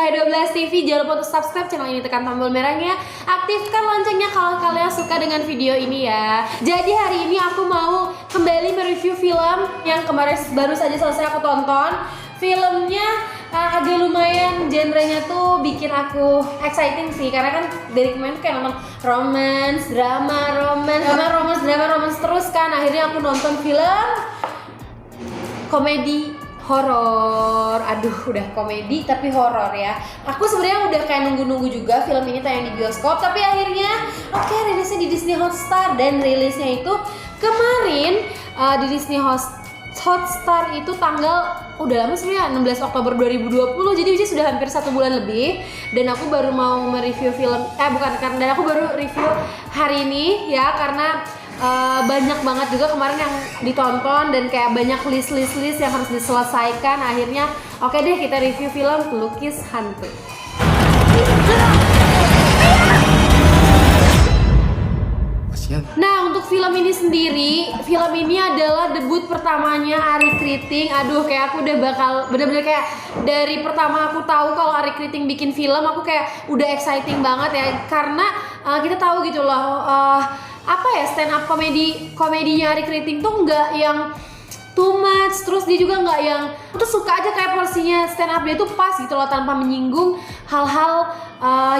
Saya12 TV. Jangan lupa untuk subscribe channel ini, tekan tombol merahnya, aktifkan loncengnya kalau kalian suka dengan video ini ya. Jadi hari ini aku mau kembali mereview film yang kemarin baru saja selesai aku tonton. Filmnya agak lumayan, genrenya tuh bikin aku exciting sih, karena kan dari kemarin kayak nonton romance, drama, romance terus kan. Akhirnya aku nonton film komedi horor. Aduh, udah komedi tapi horor ya. Aku sebenarnya udah kayak nunggu-nunggu juga film ini tayang di bioskop, tapi akhirnya rilisnya di Disney Hotstar, dan rilisnya itu kemarin di Disney Hotstar itu tanggal udah lama sebenarnya, 16 Oktober 2020. Jadi sudah hampir 1 bulan lebih, dan aku baru mau mereview film dan aku baru review hari ini ya, karena banyak banget juga kemarin yang ditonton dan kayak banyak list yang harus diselesaikan. Akhirnya oke deh, kita review film Pelukis Hantu. Nah, untuk film ini sendiri, film ini adalah debut pertamanya Arie Kriting. Aduh, kayak aku udah bakal bener-bener kayak dari pertama aku tahu kalau Arie Kriting bikin film, aku kayak udah exciting banget ya, karena kita tahu gitu loh, stand up komedinya Arie Kriting tuh nggak yang too much, terus dia juga nggak yang, aku tuh suka aja kayak porsinya stand up dia tuh pas gitu loh, tanpa menyinggung hal-hal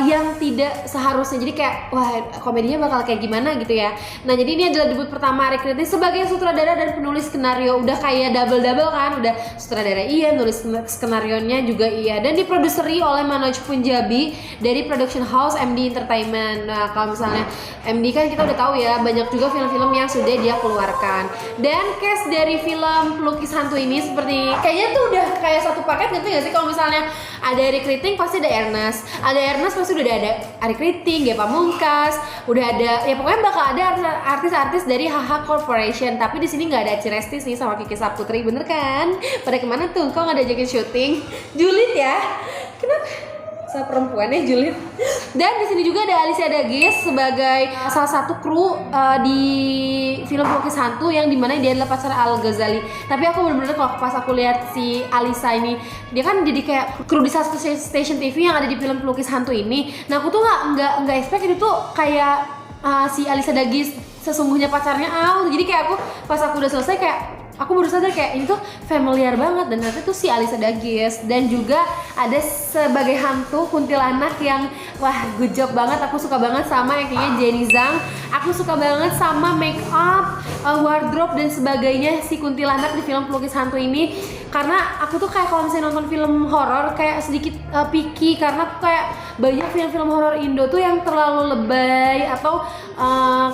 yang tidak seharusnya. Jadi kayak wah, komedinya bakal kayak gimana gitu ya. Nah, jadi ini adalah debut pertama Arie Kriting sebagai sutradara dan penulis skenario. Udah kayak double kan, udah sutradara iya, nulis skenarionya juga iya, dan diproduseri oleh Manoj Punjabi dari production house MD Entertainment. Nah, kalau misalnya MD kan kita udah tahu ya, banyak juga film-film yang sudah dia keluarkan. Dan cast dari film Pelukis Hantu ini seperti kayaknya tuh udah kayak satu paket gitu gak sih? Kalau misalnya ada Arie Kriting pasti ada Ernest pasti udah ada Arie Kriting, Ge Pamungkas, udah ada ya, pokoknya bakal ada artis-artis dari HH Corporation. Tapi di sini nggak ada Ciresti sih sama Kiki Saputri, bener kan? Pada kemana tuh? Kok nggak ada jaket syuting? Julid ya? Kenapa? Sama perempuannya julid. Dan di sini juga ada Alicia Dagis sebagai salah satu kru di film Pelukis Hantu, yang dimana dia adalah pacar Al Ghazali. Tapi aku bener-bener kalau pas aku lihat si Alisa ini, dia kan jadi kayak kru di satu station TV yang ada di film Pelukis Hantu ini. Nah, aku tuh nggak expect itu tuh kayak si Alicia Dagis sesungguhnya pacarnya Al. Jadi kayak aku pas aku udah selesai kayak aku baru sadar kayak ini tuh familiar banget, dan ternyata tuh si Alicia Dagis. Dan juga ada sebagai hantu kuntilanak yang wah, good job banget. Aku suka banget sama actingnya Jenny Zhang. Aku suka banget sama make up, wardrobe dan sebagainya si kuntilanak di film Pelukis Hantu ini. Karena aku tuh kayak kalau misalnya nonton film horor kayak sedikit picky, karena kayak banyak film-film horor Indo tuh yang terlalu lebay atau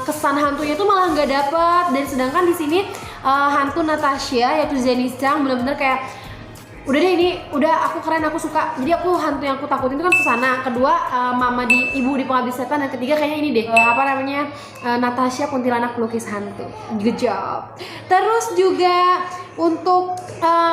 kesan hantunya tuh malah nggak dapet. Dan sedangkan di sini hantu Natasha yaitu Jenny Zhang bener-bener kayak udah deh, ini udah aku keren, aku suka. Jadi aku hantu yang aku takutin itu kan Susana, kedua Mama di Ibu di Pengabdi Setan, dan ketiga kayaknya ini deh Natasha kuntilanak pelukis hantu. Good job. Terus juga untuk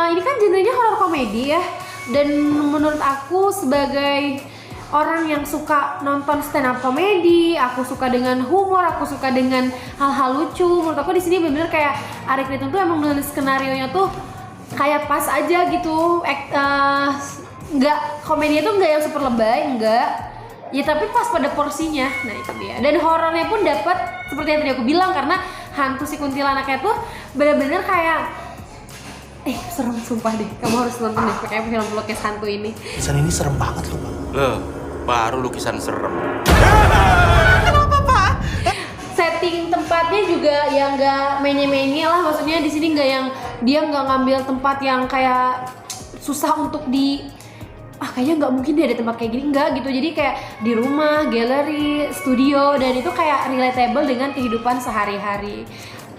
ini kan genrenya horor komedi ya, dan menurut aku sebagai orang yang suka nonton stand up komedi, aku suka dengan humor, aku suka dengan hal-hal lucu. Menurut aku di sini bener-bener kayak Arie Kriting tuh emang nulis skenarionya tuh kayak pas aja gitu. Nggak, komedinya tuh nggak yang super lebay, enggak ya, tapi pas pada porsinya. Nah, itu dia. Dan horornya pun dapat seperti yang tadi aku bilang, karena hantu si kuntilanaknya tuh bener-bener kayak serem, sumpah deh. Kamu harus nonton deh pakai film Pelukis Hantu ini. Lukisan ini serem banget loh, Bang. Loh, baru lukisan serem. Kenapa, Pak? Setting tempatnya juga yang nggak menye-menye lah. Maksudnya di sini nggak yang dia nggak ngambil tempat yang kayak susah untuk kayaknya nggak mungkin deh ada tempat kayak gini, enggak gitu. Jadi kayak di rumah, galeri, studio, dan itu kayak relatable dengan kehidupan sehari-hari.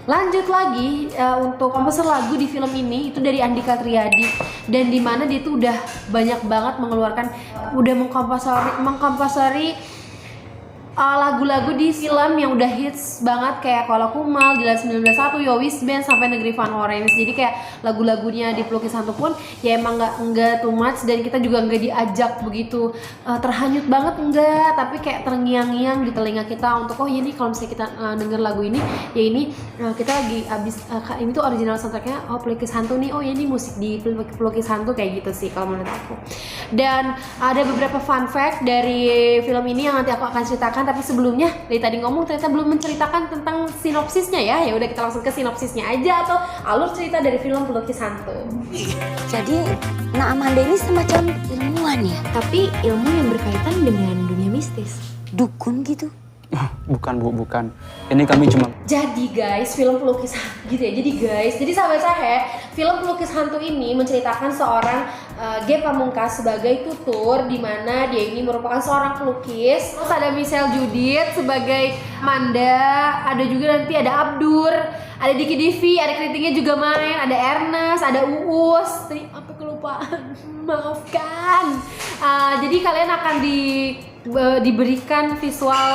Lanjut lagi untuk komposer lagu di film ini itu dari Andika Triyadi, dan dimana dia tuh udah banyak banget udah mengkomposori lagu-lagu di film yang udah hits banget, kayak Kola Kumal, Dilan 991, Yowis Band, sampai Negeri Van Orange. Jadi kayak lagu-lagunya di Pelukis Hantu pun ya emang nggak too much, dan kita juga nggak diajak begitu terhanyut banget, enggak, tapi kayak terngiang-ngiang di telinga kita untuk ya ini kalau misalnya kita denger lagu ini ya ini kita lagi ini tuh original soundtracknya Pelukis Hantu nih, ya ini musik di Pelukis Hantu, kayak gitu sih kalau menurut aku. Dan ada beberapa fun fact dari film ini yang nanti aku akan ceritakan, tapi sebelumnya dari tadi ngomong ternyata belum menceritakan tentang sinopsisnya ya. Ya udah kita langsung ke sinopsisnya aja atau alur cerita dari film Pelukis Hantu. Jadi Nak Amanda ini semacam ilmuwan ya? Tapi ilmu yang berkaitan dengan dunia mistis. Dukun gitu? Bukan Bu, bukan. Ini kami cuma... Jadi guys, film Pelukis Hantu gitu ya. Jadi sahabat saya, film Pelukis Hantu ini menceritakan seorang Ge Pamungkas sebagai tutur, di mana dia ini merupakan seorang pelukis. Terus ada Michelle Judith sebagai Amanda, ada juga nanti ada Abdur, ada Diki Divi, ada Kritingnya juga main, ada Ernest, ada Uus. Tadi apa kelupaan? Maafkan. Jadi kalian akan diberikan visual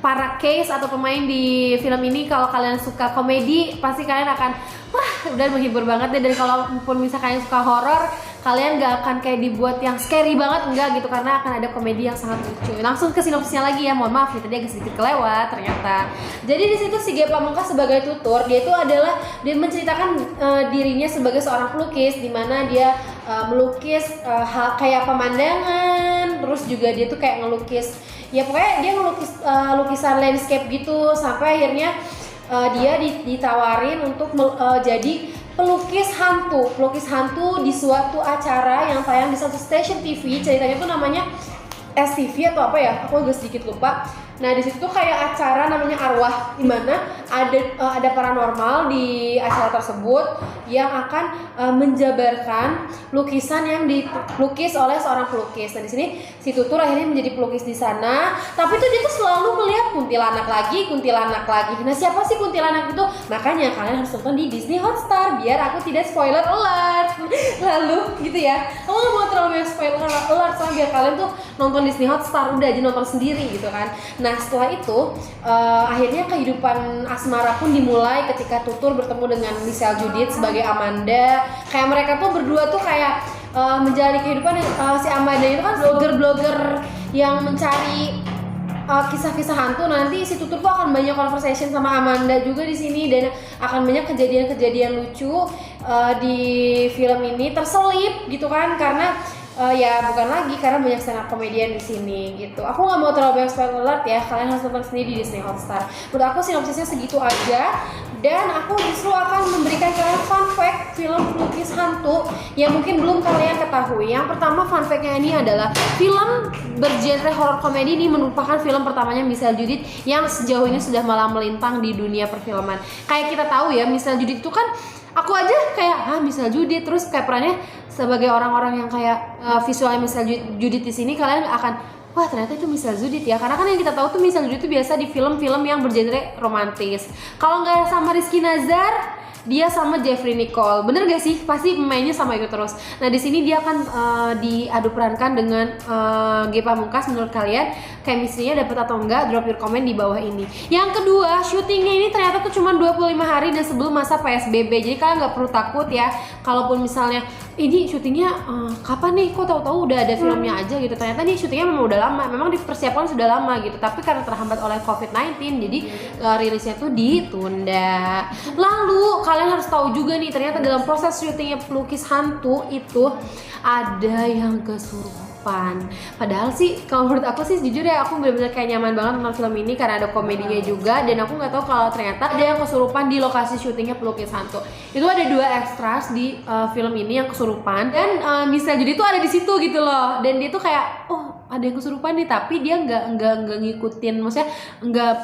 para case atau pemain di film ini. Kalau kalian suka komedi pasti kalian akan wah udah menghibur banget deh. Dan kalaupun misalkan kalian suka horor, kalian gak akan kayak dibuat yang scary banget, enggak gitu, karena akan ada komedi yang sangat lucu. Langsung ke sinopsisnya lagi ya, mohon maaf nih tadi agak sedikit kelewat ternyata. Jadi di situ si Ge Pamungkas sebagai tutur, dia menceritakan dirinya sebagai seorang pelukis, di mana dia melukis kayak pemandangan, terus juga dia tuh kayak ngelukis, ya pokoknya dia ngelukis lukisan landscape gitu, sampai akhirnya dia ditawarin untuk jadi pelukis hantu di suatu acara yang tayang di satu stasiun TV. Ceritanya tuh namanya STV atau apa ya, aku agak sedikit lupa. Nah di situ tuh kayak acara namanya Arwah, di mana ada paranormal di acara tersebut yang akan menjabarkan lukisan yang dilukis oleh seorang pelukis. Nah di sini si tutur akhirnya menjadi pelukis di sana, tapi tuh dia tuh selalu melihat kuntilanak lagi. Nah siapa sih kuntilanak itu? Makanya kalian harus nonton di Disney Hotstar biar aku tidak spoiler alert. Lalu gitu ya, aku nggak mau terlalu banyak spoiler alert soalnya biar kalian tuh nonton Disney Hotstar, udah aja nonton sendiri gitu kan. Nah setelah itu akhirnya kehidupan asmara pun dimulai ketika tutur bertemu dengan Michelle Judith sebagai Amanda. Kayak mereka tuh berdua tuh kayak menjalani kehidupan si Amanda itu kan blogger yang mencari kisah-kisah hantu. Nanti si tutur tuh akan banyak conversation sama Amanda juga di sini, dan akan banyak kejadian-kejadian lucu di film ini terselip gitu kan, karena ya bukan lagi karena banyak stand up komedian di sini gitu. Aku nggak mau terlalu banyak spoiler alert ya, kalian harus nonton sendiri di Disney Hotstar. Menurut aku sinopsisnya segitu aja, dan aku justru akan memberikan kalian fun fact film Pelukis Hantu yang mungkin belum kalian ketahui. Yang pertama fun fact-nya ini adalah film bergenre horror komedi ini merupakan film pertamanya Michelle Judith yang sejauh ini sudah malah melintang di dunia perfilman. Kayak kita tahu ya, Michelle Judith itu kan aku aja kayak Michelle Judith, terus kayak perannya sebagai orang-orang yang kayak visualnya Michelle Judith di sini, kalian akan wah ternyata itu Michelle Judith ya, karena kan yang kita tahu tuh Michelle Judith itu biasa di film-film yang bergenre romantis. Kalau nggak sama Rizky Nazar, dia sama Jeffrey Nicole, bener gak sih? Pasti pemainnya sama itu terus. Nah di sini dia akan diadu perankan dengan Ge Pamungkas. Menurut kalian chemistry-nya dapat atau enggak? Drop your comment di bawah ini. Yang kedua, syutingnya ini ternyata tuh cuma 25 hari dan sebelum masa PSBB. Jadi kalian nggak perlu takut ya. Kalaupun misalnya ini syutingnya kapan nih? Kok tahu-tahu udah ada filmnya aja gitu. Ternyata nih syutingnya memang udah lama. Memang dipersiapkan sudah lama gitu. Tapi karena terhambat oleh COVID-19, jadi rilisnya tuh ditunda. Lalu kalian harus tahu juga nih, ternyata dalam proses syutingnya Pelukis Hantu itu ada yang kesurupan. Padahal sih kalau menurut aku sih jujur ya, aku benar-benar kayak nyaman banget nonton film ini karena ada komedinya juga, dan aku nggak tahu kalau ternyata ada yang kesurupan di lokasi syutingnya Pelukis Hantu. Itu ada 2 extras di film ini yang kesurupan, dan Michelle Judith tuh ada di situ gitu loh, dan dia tuh kayak ada yang kesurupan nih, tapi dia nggak ngikutin, maksudnya nggak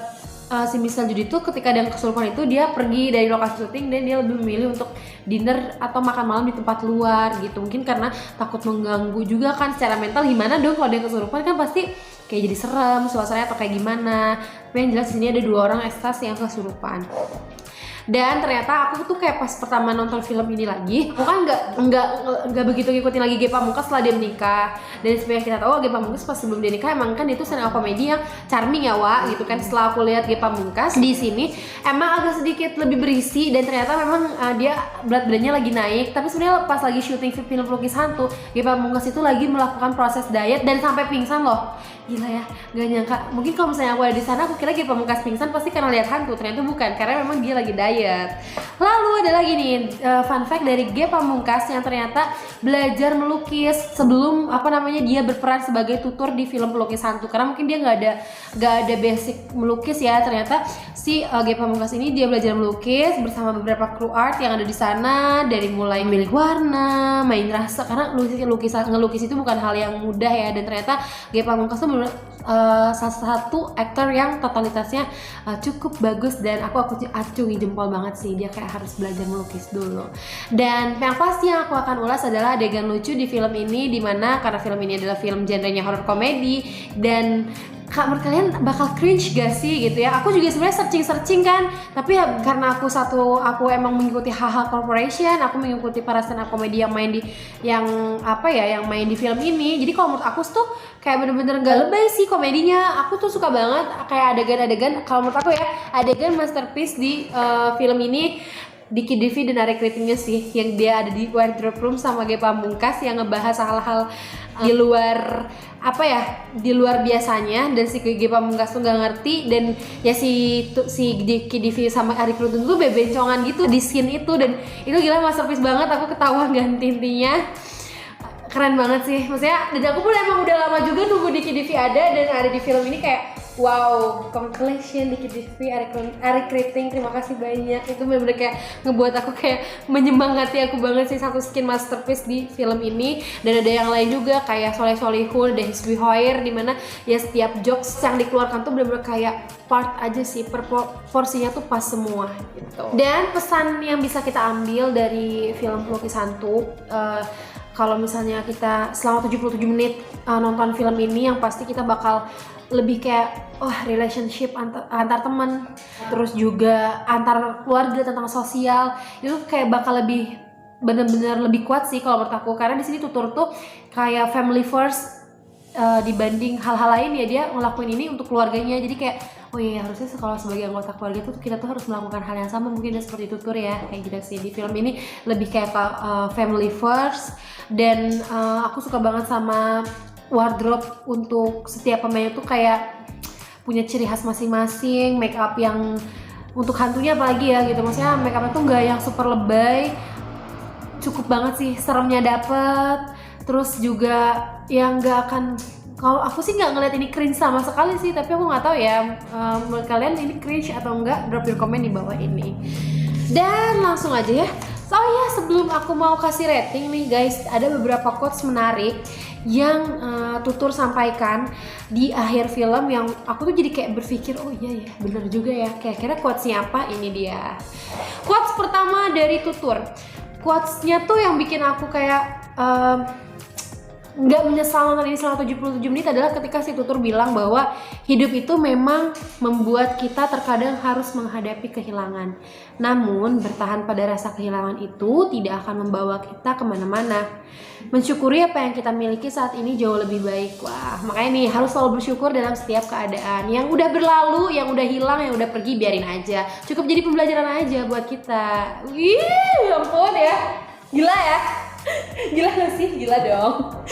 si Michelle Judith tuh ketika ada yang kesurupan itu dia pergi dari lokasi syuting dan dia lebih memilih untuk dinner atau makan malam di tempat luar gitu. Mungkin karena takut mengganggu juga kan secara mental. Gimana dong kalau dia kesurupan, kan pasti kayak jadi serem suasananya atau kayak gimana. Tapi yang jelas di sini ada 2 orang ekstras yang kesurupan. Dan ternyata aku tuh kayak pas pertama nonton film ini lagi, aku kan nggak begitu ngikutin lagi Ge Pamungkas setelah dia menikah. Dan sebenarnya kita tahu Ge Pamungkas pas sebelum dia nikah emang kan itu stand up komedi yang charming ya Wak gitu kan. Setelah aku lihat Ge Pamungkas di sini emang agak sedikit lebih berisi, dan ternyata memang dia berat badannya lagi naik. Tapi sebenarnya pas lagi syuting film Pelukis Hantu, Ge Pamungkas itu lagi melakukan proses diet dan sampai pingsan loh. Gila ya, gak nyangka. Mungkin kalau misalnya aku ada di sana, aku kira Ge Pamungkas pingsan pasti karena lihat hantu. Ternyata bukan, karena memang dia lagi diet Hidayat. Lalu ada lagi nih fun fact dari Ge Pamungkas yang ternyata belajar melukis sebelum dia berperan sebagai tutor di film Pelukis Hantu, karena mungkin dia nggak ada basic melukis ya. Ternyata si Ge Pamungkas ini dia belajar melukis bersama beberapa kru art yang ada di sana, dari mulai milih warna, main rasa, karena ngelukis itu bukan hal yang mudah ya. Dan ternyata Ge Pamungkas tuh salah satu aktor yang totalitasnya cukup bagus, dan aku acungi jempol banget sih, dia kayak harus belajar melukis dulu. Dan yang pasti yang aku akan ulas adalah adegan lucu di film ini, dimana karena film ini adalah film genrenya horror komedi, dan menurut kalian bakal cringe gak sih gitu ya? Aku juga sebenarnya searching kan, tapi ya karena aku emang mengikuti HaHa Corporation, aku mengikuti para stand up komedi yang main di film ini. Jadi kalau menurut aku tuh kayak bener-bener gak lebay sih komedinya. Aku tuh suka banget kayak adegan-adegan, kalau menurut aku ya, adegan masterpiece di film ini Diki Divi dan Ari Kritingnya sih, yang dia ada di wardrobe room sama Ge Pamungkas yang ngebahas hal-hal di luar biasanya, dan si Ge Pamungkas tuh nggak ngerti, dan ya si Diki Divi sama Ari Kriting tuh bebencongan gitu di scene itu, dan itu gila masterpiece banget. Aku ketawa ganti-intinya, keren banget sih maksudnya. Dan aku pun emang udah lama juga nunggu Diki Divi ada dan ada di film ini, kayak wow, congratulations Diki Divi, Ari Kriting, terima kasih banyak. Itu bener-bener kayak ngebuat aku kayak menyemangati aku banget sih, satu skin masterpiece di film ini. Dan ada yang lain juga kayak Soleh Solihun, Desbi Hoyer, dimana ya setiap jokes yang dikeluarkan tuh bener-bener kayak part aja sih, porsinya tuh pas semua gitu. Dan pesan yang bisa kita ambil dari film Pelukis Hantu, kalau misalnya kita selama 77 menit nonton film ini, yang pasti kita bakal lebih kayak relationship antar teman, terus juga antar keluarga, tentang sosial, itu kayak bakal lebih bener-bener lebih kuat sih kalau menurut aku. Karena di sini tutur tuh kayak family first dibanding hal-hal lain ya, dia ngelakuin ini untuk keluarganya. Jadi kayak harusnya kalau sebagai anggota keluarga tuh kita tuh harus melakukan hal yang sama, mungkin seperti tutur ya, kayak gitu sih. Di film ini lebih kayak family first. Dan aku suka banget sama wardrobe untuk setiap pemain tuh kayak punya ciri khas masing-masing. Make up yang untuk hantunya apalagi ya gitu, maksudnya make upnya tuh nggak yang super lebay, cukup banget sih, seremnya dapet. Terus juga yang nggak akan, kalau aku sih nggak ngeliat ini cringe sama sekali sih, tapi aku nggak tahu ya menurut kalian ini cringe atau enggak, drop your comment di bawah ini. Dan langsung aja ya. So ya, sebelum aku mau kasih rating nih guys, ada beberapa quotes menarik yang tutur sampaikan di akhir film yang aku tuh jadi kayak berpikir, oh iya ya bener juga ya, kira-kira quotesnya apa. Ini dia quotes pertama dari tutur. Quotesnya tuh yang bikin aku kayak nggak menyesal nonton ini selama 77 menit adalah ketika si tutur bilang bahwa hidup itu memang membuat kita terkadang harus menghadapi kehilangan, namun bertahan pada rasa kehilangan itu tidak akan membawa kita kemana-mana. Mensyukuri apa yang kita miliki saat ini jauh lebih baik. Wah, makanya nih harus selalu bersyukur dalam setiap keadaan. Yang udah berlalu, yang udah hilang, yang udah pergi, biarin aja, cukup jadi pembelajaran aja buat kita. Wih, ampun ya, gila ya. Gila gak sih? Gila dong.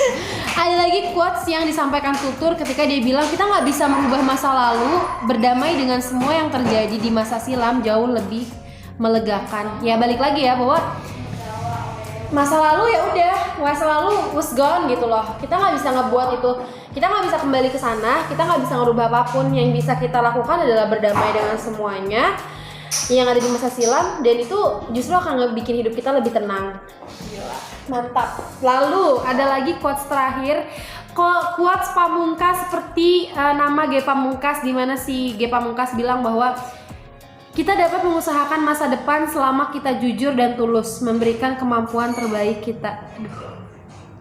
Ada lagi quotes yang disampaikan tutur ketika dia bilang kita gak bisa merubah masa lalu, berdamai dengan semua yang terjadi di masa silam jauh lebih melegakan. Ya balik lagi ya, bahwa masa lalu ya udah, masa lalu was gone gitu loh. Kita nggak bisa ngebuat itu, kita nggak bisa kembali ke sana, kita nggak bisa ngerubah apapun. Yang bisa kita lakukan adalah berdamai dengan semuanya yang ada di masa silam, dan itu justru akan bikin hidup kita lebih tenang. Gila, mantap. Lalu ada lagi quotes terakhir, quotes Pamungkas seperti nama Ge Pamungkas, di mana si Ge Pamungkas bilang bahwa kita dapat mengusahakan masa depan selama kita jujur dan tulus memberikan kemampuan terbaik kita.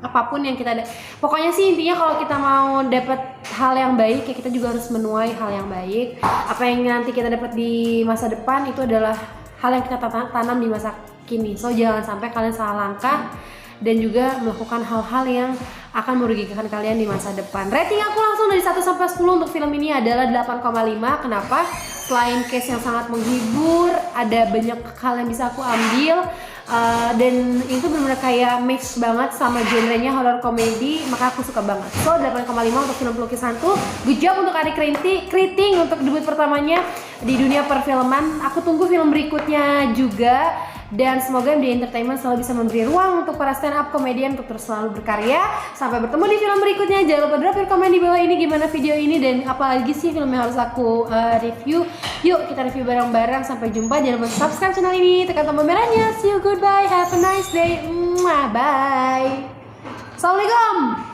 Apapun yang kita pokoknya sih intinya kalau kita mau dapat hal yang baik ya kita juga harus menuai hal yang baik. Apa yang nanti kita dapat di masa depan itu adalah hal yang kita tanam di masa kini. So jangan sampai kalian salah langkah dan juga melakukan hal-hal yang akan merugikan kalian di masa depan. Rating aku langsung dari 1 sampai 10 untuk film ini adalah 8,5. Kenapa? Selain case yang sangat menghibur, ada banyak hal yang bisa aku ambil. Dan itu benar-benar kayak mix banget sama genrenya horror komedi, maka aku suka banget. So 8,5 untuk film Pelukis Hantu. Good job untuk Ari Kriting untuk debut pertamanya di dunia perfilman. Aku tunggu film berikutnya juga. Dan semoga MD Entertainment selalu bisa memberi ruang untuk para stand up komedian untuk terus selalu berkarya. Sampai bertemu di film berikutnya. Jangan lupa drop komen di bawah ini gimana video ini dan apa lagi sih film yang harus aku review. Yuk kita review bareng-bareng. Sampai jumpa. Jangan lupa subscribe channel ini, tekan tombol merahnya. See you, goodbye, have a nice day. Bye. Assalamualaikum.